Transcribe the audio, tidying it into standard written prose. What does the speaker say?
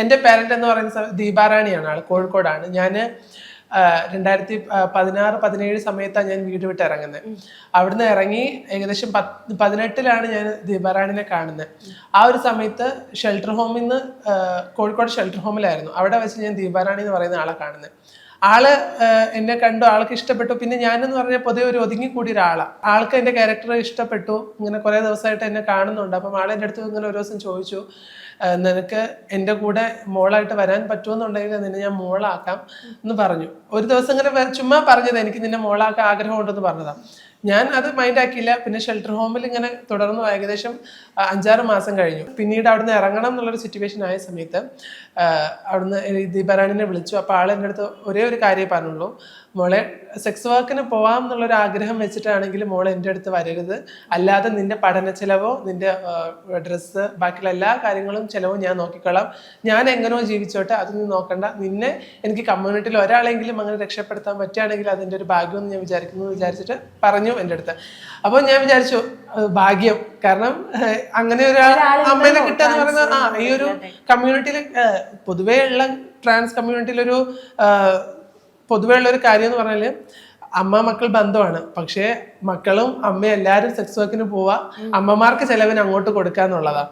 എൻ്റെ പാരന്റ് എന്ന് പറയുന്ന ദീപാറാണിയാണ്, ആള് കോഴിക്കോടാണ്. ഞാൻ 2016-17 സമയത്താണ് ഞാൻ വീട് വിട്ട് ഇറങ്ങുന്നത്. അവിടുന്ന് ഇറങ്ങി ഏകദേശം 18-ലാണ് ഞാൻ ദീപാറാണിനെ കാണുന്നത്. ആ ഒരു സമയത്ത് ഷെൽട്ടർ ഹോമിൽ നിന്ന്, കോഴിക്കോട് ഷെൽട്ടർ ഹോമിലായിരുന്നു, അവിടെ വെച്ച് ഞാൻ ദീപാറാണി എന്ന് പറയുന്ന ആളെ കാണുന്നത്. ആള് എന്നെ കണ്ടു, ആൾക്ക് ഇഷ്ടപ്പെട്ടു. പിന്നെ ഞാനെന്ന് പറഞ്ഞാൽ പൊതുവെ ഒരു ഒതുങ്ങിക്കൂടി ഒരാളാണ്. ആൾക്ക് എൻ്റെ ക്യാരക്ടർ ഇഷ്ടപ്പെട്ടു. ഇങ്ങനെ കുറേ ദിവസമായിട്ട് എന്നെ കാണുന്നുണ്ട്. അപ്പം ആൾ എൻ്റെ അടുത്ത് ഇങ്ങനെ ഒരു ദിവസം ചോദിച്ചു, നിനക്ക് എൻ്റെ കൂടെ മോളായിട്ട് വരാൻ പറ്റുമെന്നുണ്ടെങ്കിൽ നിന്നെ ഞാൻ മോളാക്കാം എന്ന് പറഞ്ഞു. ഒരു ദിവസം ഇങ്ങനെ ചുമ്മാ പറഞ്ഞത്, എനിക്ക് നിന്നെ മോളാക്കാൻ ആഗ്രഹമുണ്ടെന്ന് പറഞ്ഞതാണ്. ഞാൻ അത് മൈൻഡ് ആക്കിയില്ല. പിന്നെ ഷെൽട്ടർ ഹോമിൽ ഇങ്ങനെ തുടർന്നു ഏകദേശം 5-6 മാസം കഴിഞ്ഞു. പിന്നീട് അവിടുന്ന് ഇറങ്ങണം എന്നുള്ളൊരു സിറ്റുവേഷൻ ആയ സമയത്ത് അവിടുന്ന് ദീപാറാണിനെ വിളിച്ചു. അപ്പോൾ ആൾ എൻ്റെ അടുത്ത് ഒരേ ഒരു കാര്യമേ പറഞ്ഞുള്ളൂ, മോളെ സെക്സ് വർക്കിന് പോവാം എന്നുള്ളൊരു ആഗ്രഹം വെച്ചിട്ടാണെങ്കിൽ മോളെ എൻ്റെ അടുത്ത് വരരുത്, അല്ലാതെ നിന്റെ പഠന ചിലവോ നിന്റെ ഡ്രസ്സ് ബാക്കിയുള്ള എല്ലാ കാര്യങ്ങളും ചിലവും ഞാൻ നോക്കിക്കൊള്ളാം, ഞാൻ എങ്ങനെയോ ജീവിച്ചോട്ടെ, അതൊന്നും നോക്കണ്ട, നിന്നെ എനിക്ക് കമ്മ്യൂണിറ്റിയിൽ ഒരാളെങ്കിലും അങ്ങനെ രക്ഷപ്പെടുത്താൻ പറ്റുകയാണെങ്കിൽ അതിൻ്റെ ഒരു ഭാഗ്യമെന്ന് ഞാൻ വിചാരിക്കുന്നു വിചാരിച്ചിട്ട് പറഞ്ഞു എൻ്റെ അടുത്ത്. അപ്പോൾ ഞാൻ വിചാരിച്ചു ഭാഗ്യം, കാരണം അങ്ങനെ ഒരാൾ അമ്മേനെ കിട്ടാന്ന് പറയുന്നത് ഈ ഒരു കമ്മ്യൂണിറ്റിയിൽ, പൊതുവേ ഉള്ള ട്രാൻസ് കമ്മ്യൂണിറ്റിയിലൊരു പൊതുവേ ഉള്ളൊരു കാര്യം എന്ന് പറഞ്ഞാൽ അമ്മ മക്കൾ ബന്ധമാണ്. പക്ഷേ മക്കളും അമ്മയും എല്ലാവരും സെക്സ് വർക്കിന് പോവാ, അമ്മമാർക്ക് ചെലവിന് അങ്ങോട്ട് കൊടുക്കുക എന്നുള്ളതാണ്.